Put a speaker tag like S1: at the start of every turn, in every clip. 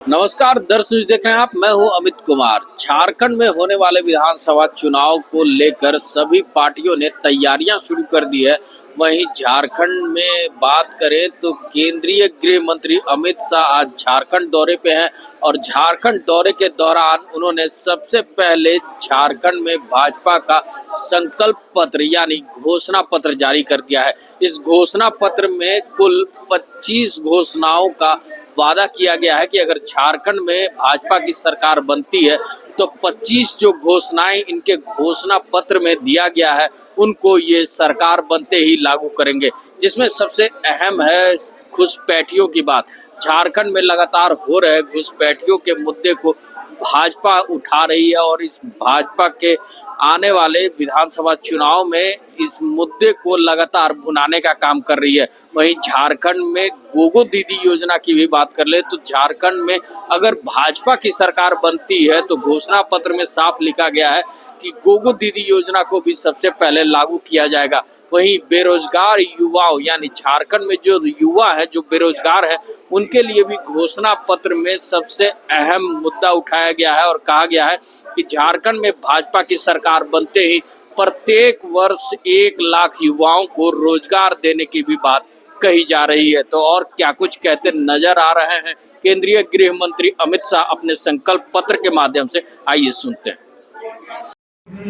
S1: नमस्कार दर्शक देख रहे हैं आप। मैं हूं अमित कुमार। झारखंड में होने वाले विधानसभा चुनाव को लेकर सभी पार्टियों ने तैयारियां शुरू कर दी है। वहीं झारखंड में बात करें तो केंद्रीय गृह मंत्री अमित शाह आज झारखंड दौरे पे हैं और झारखंड दौरे के दौरान उन्होंने सबसे पहले झारखंड में भाजपा का संकल्प पत्र यानी घोषणा पत्र जारी कर दिया है। इस घोषणा पत्र में कुल 25 घोषणाओं का वादा किया गया है कि अगर झारखंड में भाजपा की सरकार बनती है तो 25 जो घोषणाएं इनके घोषणा पत्र में दिया गया है उनको ये सरकार बनते ही लागू करेंगे, जिसमें सबसे अहम है घुसपैठियों की बात। झारखंड में लगातार हो रहे घुसपैठियों के मुद्दे को भाजपा उठा रही है और इस भाजपा के आने वाले विधानसभा चुनाव में इस मुद्दे को लगातार भुनाने का काम कर रही है। वहीं झारखंड में गोगो दीदी योजना की भी बात कर ले तो झारखंड में अगर भाजपा की सरकार बनती है तो घोषणा पत्र में साफ लिखा गया है कि गोगो दीदी योजना को भी सबसे पहले लागू किया जाएगा। वहीं बेरोजगार युवाओं यानी झारखंड में जो युवा है जो बेरोजगार है उनके लिए भी घोषणा पत्र में सबसे अहम मुद्दा उठाया गया है और कहा गया है कि झारखंड में भाजपा की सरकार बनते ही प्रत्येक वर्ष 1 लाख युवाओं को रोजगार देने की भी बात कही जा रही है। तो और क्या कुछ कहते नजर आ रहे हैं केंद्रीय गृह मंत्री अमित शाह अपने संकल्प पत्र के माध्यम से, आइए सुनते हैं।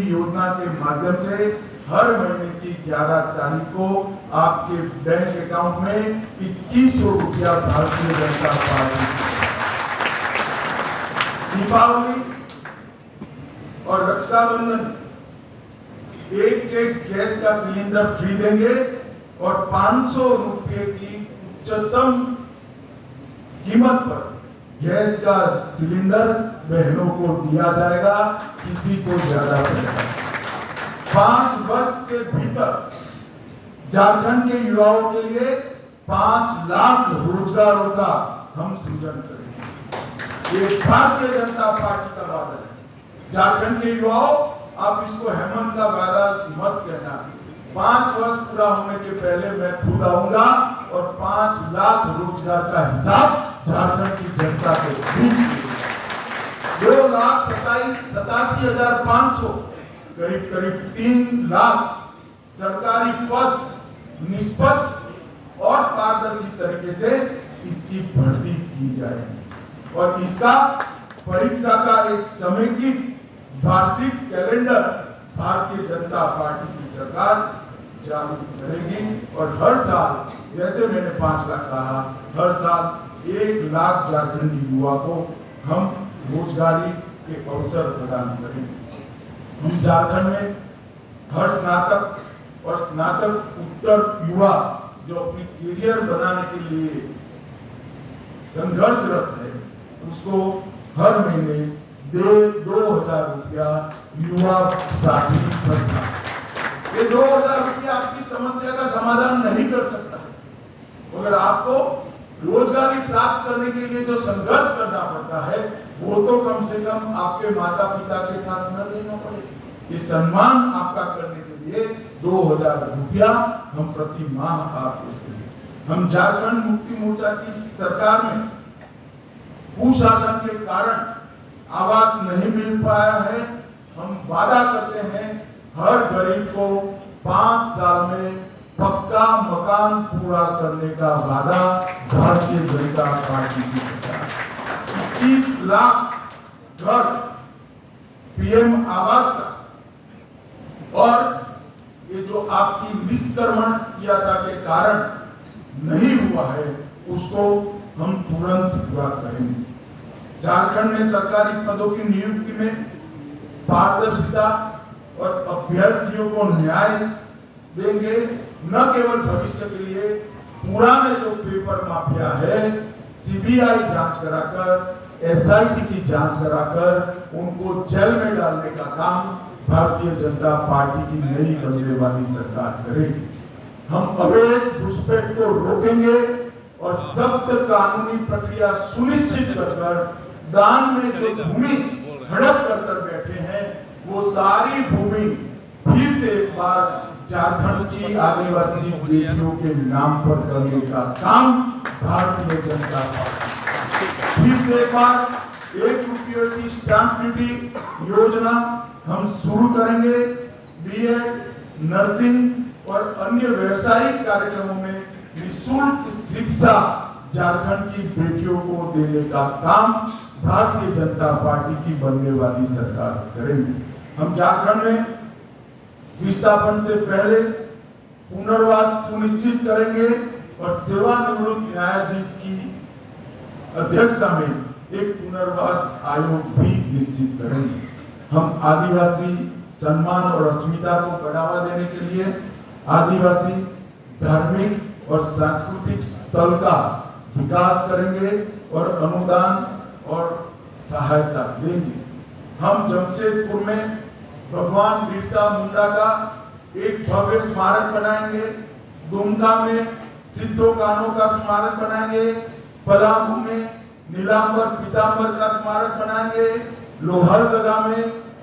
S2: योजना के माध्यम से हर महीने की 11 तारीख को आपके बैंक अकाउंट में 2100 रुपया भारतीय जनता पार्टी दीपावली और रक्षाबंधन एक गैस का सिलेंडर फ्री देंगे और 500 रुपये की उच्चतम कीमत पर गैस का सिलेंडर बहनों को दिया जाएगा, किसी को ज्यादा पैसा। 5 वर्ष के भीतर झारखंड के युवाओं के लिए 5 लाख रोजगारों का हम सृजन करेंगे। ये भारतीय जनता पार्टी का वादा है। झारखंड के युवाओं, आप इसको हेमंत का वादा मत कहना। 5 वर्ष पूरा होने के पहले मैं खुद आऊंगा और 5 लाख रोजगार का हिसाब झारखंड की जनता के बीच 2,87,500 करीब 3 लाख सरकारी पद निष्पक्ष और पारदर्शी तरीके से इसकी भर्ती की जाएगी और इसका परीक्षा का एक समेकित वार्षिक कैलेंडर भारतीय जनता पार्टी की सरकार जारी करेगी और हर साल जैसे मैंने 5 लाख कहा, हर साल 1 लाख झारखंडी युवा को हम रोजगारी के अवसर प्रदान करेंगे। हम झारखंड में हर स्नातक और स्नातक उत्तर युवा जो अपनी करियर बनाने के लिए संघर्षरत है उसको हर महीने 2,000 रुपया युवा साथी भत्ता। ये 2,000 रुपया आपकी समस्या का समाधान नहीं कर सकता, मगर आपको रोजगारी प्राप्त करने के लिए जो संघर्ष करना पड़ता है वो तो कम से कम आपके माता पिता के साथ न लेना पड़े। ये सम्मान आपका करने के लिए 2,000 रुपया हम प्रति माह आपको देंगे। हम झारखंड मुक्ति मोर्चा की सरकार में कुशासन के कारण आवास नहीं मिल पाया है। हम वादा करते हैं हर गरीब को 5 साल में पक्का मकान पूरा करने का वादा भारतीय जनता पार्टी की सरकार। 21 लाख घर पीएम आवास का और ये जो आपकी निष्क्रमण कियाता के कारण नहीं हुआ है उसको हम तुरंत पूरा करेंगे। झारखंड में सरकारी पदों की नियुक्ति में पारदर्शिता और अभ्यर्थियों को न्याय देंगे। न केवल भविष्य के लिए पुराने जो पेपर माफिया है सीबीआई जांच कराकर एसआईटी की जांच कराकर उनको जेल में डालने का काम भारतीय जनता पार्टी की नई बनने वाली सरकार करेगी। हम अवैध घुसपैठ को रोकेंगे और सख्त कानूनी प्रक्रिया सुनिश्चित कर दान में जो भूमि हड़प कर बैठे हैं वो सारी भूमि फिर से एक बार झारखंड की आदिवासी बेटियों के नाम पर करने का काम भारतीय जनता पार्टी फिर से एक बार 1 रुपये की स्टैंप ड्यूटी योजना हम शुरू करेंगे। बीएड, नर्सिंग और अन्य व्यवसायिक कार्यक्रमों में निःशुल्क शिक्षा झारखंड की बेटियों को देने का काम भारतीय जनता पार्टी की बनने वाली सरकार करेंगे। हम झारखंड में विस्थापन से पहले पुनर्वास सुनिश्चित करेंगे और सेवानिवृत्त न्यायाधीश की अध्यक्षता में एक पुनर्वास आयोग भी निश्चित करेंगे। हम आदिवासी सम्मान और अस्मिता को बढ़ावा देने के लिए आदिवासी धार्मिक और सांस्कृतिक स्थल का विकास करेंगे और अनुदान और सहायता देंगे। हम जमशेदपुर में भगवान बिरसा मुंडा का एक भव्य स्मारक बनाएंगे। दुमका में सिद्धो कान्हो का स्मारक बनाएंगे। पलामू में नीलांबर पीतांबर का स्मारक बनाएंगे। लोहरदगा में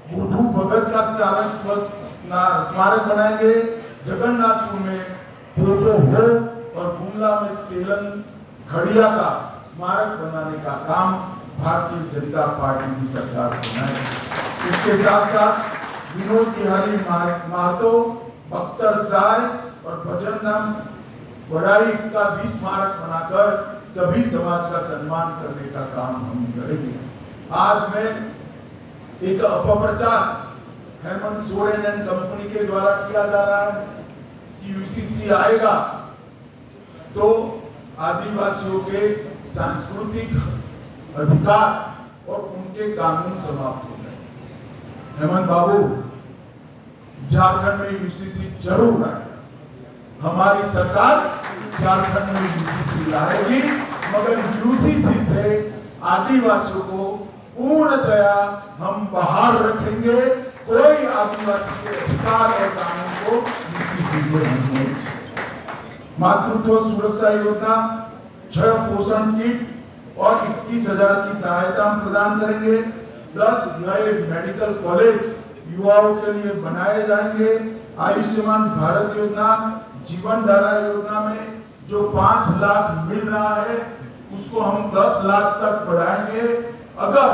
S2: बुद्धू भगत का स्मारक बनाएंगे। जगन्नाथपुर में पोपो हो और गुमला में तेलन खड़िया का स्मारक बनाने का काम भारतीय जनता पार्टी की सरकार बनाएगी। इसके साथ साथ विनोद बिहारी महतो, बख्तर साय और भजन राम वड़ाई का भी स्मारक बनाकर सभी समाज का सम्मान करने का काम हम करेंगे। आज मैं एक अपप्रचार हेमंत सोरेन एंड कंपनी के द्वारा किया जा रहा है कि यूसीसी आएगा तो आदिवासियों के सांस्कृतिक अधिकार और उनके कानून समाप्त हो गए। हेमंत बाबू, झारखंड में यूसीसी जरूर आएगा। हमारी सरकार झारखंड में यूसीसी लाएगी, मगर यूसीसी से आदिवासियों को पूर्णतया हम बाहर रखेंगे। कोई आदिवासी के अधिकार और कानून को यूसीसी से नहीं छेड़ेगा। मातृत्व सुरक्षा योजना, 6 पोषण किट और 21,000 की सहायता हम प्रदान करेंगे। 10 नए मेडिकल कॉलेज युवाओं के लिए बनाए जाएंगे। आयुष्मान भारत योजना, जीवन धारा योजना में जो 5 लाख मिल रहा है उसको हम 10 लाख तक बढ़ाएंगे अगर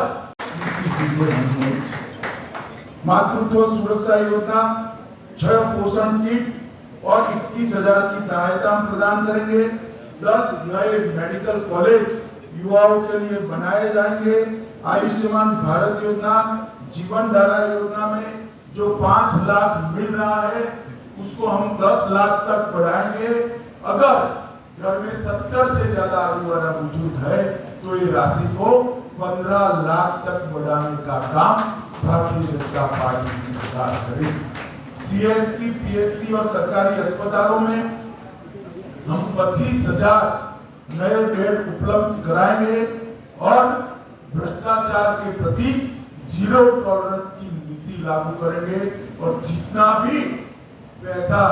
S2: मातृत्व सुरक्षा योजना, 6 पोषण किट और 21,000 की सहायता हम प्रदान करेंगे। 10 नए मेडिकल कॉलेज युवाओं के लिए बनाए जाएंगे। आयुष्मान भारत योजना, जीवन धारा योजना में जो 5 लाख मिल रहा है उसको हम 10 लाख तक बढ़ाएंगे अगर घर में 70 से ज्यादा आयु वाला बुजुर्ग है तो ये राशि को 15 लाख तक बढ़ाने का काम भारतीय जनता पार्टी की सरकार करेगी। सीएचसी, पीएचसी और सरकारी अस्पतालों में हम 25,000 नए बेड उपलब्ध कराएंगे और भ्रष्टाचार के प्रति जीरो टॉलरेंस की नीति लागू करेंगे और जितना भी पैसा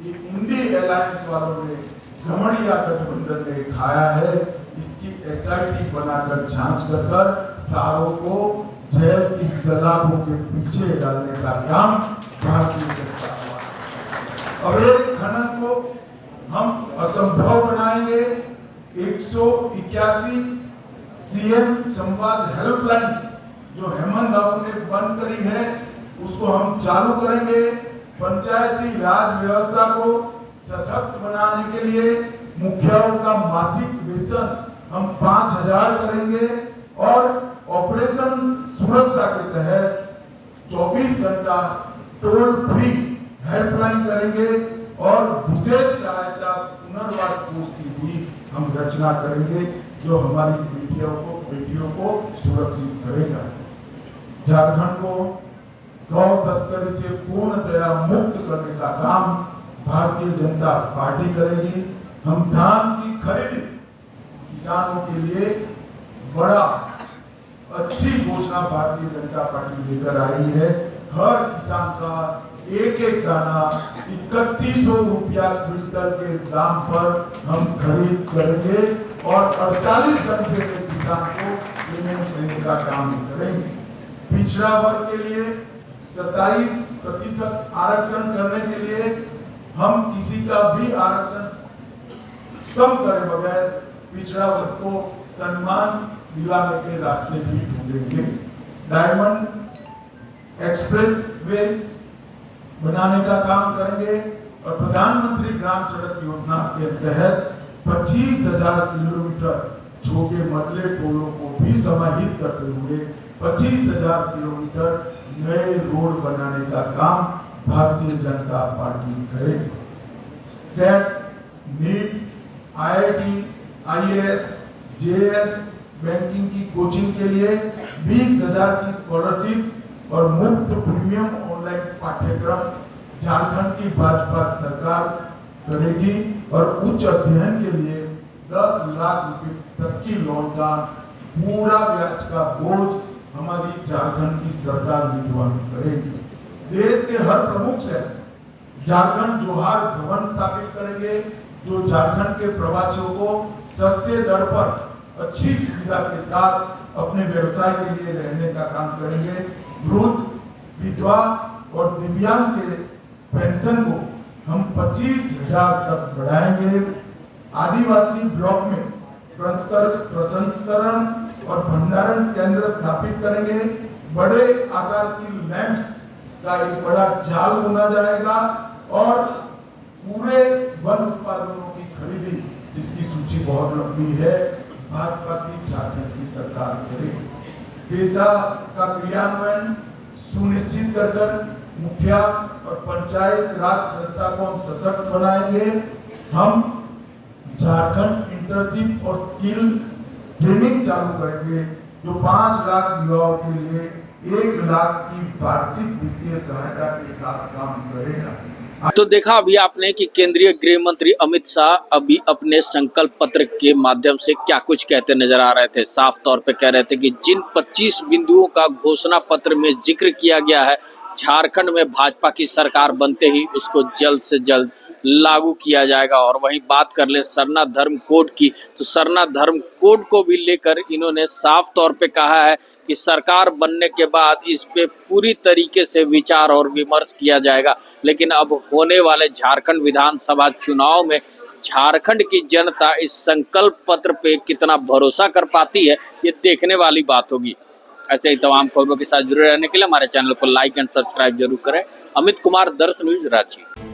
S2: ये इंडी अलायंस वालों ने, घमड़िया गठबंधन ने खाया है, इसकी एसआईटी बनाकर जांच कर सारों को जेल की सलाखों के पीछे डालने का काम भारतीय जनता पार्टी। अवैध खनन को हम असंभव बनाएंगे। 181 सीएम संवाद हेल्पलाइन जो हेमंत बाबू ने बंद करी है उसको हम चालू करेंगे। पंचायती राज व्यवस्था को सशक्त बनाने के लिए मुखियाओं का मासिक वेतन हम 5,000 करेंगे और ऑपरेशन सुरक्षा के तहत 24 घंटा टोल फ्री हेल्पलाइन करेंगे और विशेष सहायता पुनर्वास कोष की भी हम रचना करेंगे जो हमारी बेटियों को सुरक्षित करेगा। झारखंड को गौ तस्करी से पूर्णतया मुक्त करने का काम भारतीय जनता पार्टी करेगी। हम धान की खरीद किसानों के लिए बड़ा अच्छी घोषणा भारतीय जनता पार्टी लेकर आई है। हर किसान का एक दाना 3100 रुपया क्विंटल के दाम पर हम खरीद करेंगे और 48 घंटे में किसान को पेमेंट देने का काम करेंगे। पिछड़ा वर्ग के लिए 27% आरक्षण करने के लिए हम किसी का भी आरक्षण कम करे बगैर पिछड़ा वर्ग को सम्मान दिलाने के रास्ते भी ढूंढेंगे। डायमंड एक्सप्रेस वे बनाने का काम करेंगे और प्रधानमंत्री ग्राम सड़क योजना के तहत 25,000 किलोमीटर छोटे मतले टोलों को भी समाहित करते हुए 25,000 किलोमीटर नए रोड बनाने का काम भारतीय जनता पार्टी करेगी। SET, NEET, IIT, IAS, JAS, banking की कोचिंग के लिए 20,000 की स्कॉलरशिप और मुफ्त प्रीमियम ऑनलाइन पाठ्यक्रम झारखंड की भाजपा सरकार करेगी और उच्च अध्ययन के लिए 10 लाख रुपए तक की लोन का पूरा ब्याज का बोझ हमारी झारखंड की सरकार विद्वान करेगी। देश के हर प्रमुख शहर झारखंड जोहार भवन स्थापित करेंगे, जो झारखंड के प्रवासियों को सस्ते दर पर अच्छी सुविधा के साथ अपने व्यवसाय के लिए रहने का काम करेंगे। वृद्ध, विधवा और दिव्यांग के पेंशन को हम 25,000 तक बढ़ाएंगे। आदिवासी ब्लॉक में प्रसंस्करण और भंडारण केंद्र स्थापित करेंगे। बड़े आकार की लैंप्स का एक बड़ा जाल बुना जाएगा और पूरे वन उत्पादनों की खरीदी, जिसकी सूची बहुत लंबी है, भाजपा की झारखंड की सरकार करेगी। पेशा का क्रियान्वयन सुनिश्चित कर मुखिया और पंचायत राज संस्था को हम सशक्त बनाएंगे। हम झारखंड इंटर्नशिप और स्किल ट्रेनिंग चालू करेंगे, जो 5 लाख युवाओं के लिए 1 लाख की वार्षिक वित्तीय सहायता के साथ काम करेगा।
S1: तो देखा अभी आपने कि केंद्रीय गृह मंत्री अमित शाह अभी अपने संकल्प पत्र के माध्यम से क्या कुछ कहते नजर आ रहे थे। साफ तौर पे कह रहे थे कि जिन 25 बिंदुओं का घोषणा पत्र में जिक्र किया गया है, झारखंड में भाजपा की सरकार बनते ही उसको जल्द से जल्द लागू किया जाएगा। और वहीं बात कर ले सरना धर्म कोड की, तो सरना धर्म कोड को भी लेकर इन्होंने साफ तौर पे कहा है कि सरकार बनने के बाद इस पे पूरी तरीके से विचार और विमर्श किया जाएगा। लेकिन अब होने वाले झारखंड विधानसभा चुनाव में झारखंड की जनता इस संकल्प पत्र पे कितना भरोसा कर पाती है, ये देखने वाली बात होगी। ऐसे ही तमाम खबरों के साथ जुड़े रहने के लिए हमारे चैनल को लाइक एंड सब्सक्राइब जरूर करें। अमित कुमार, दर्श न्यूज, रांची।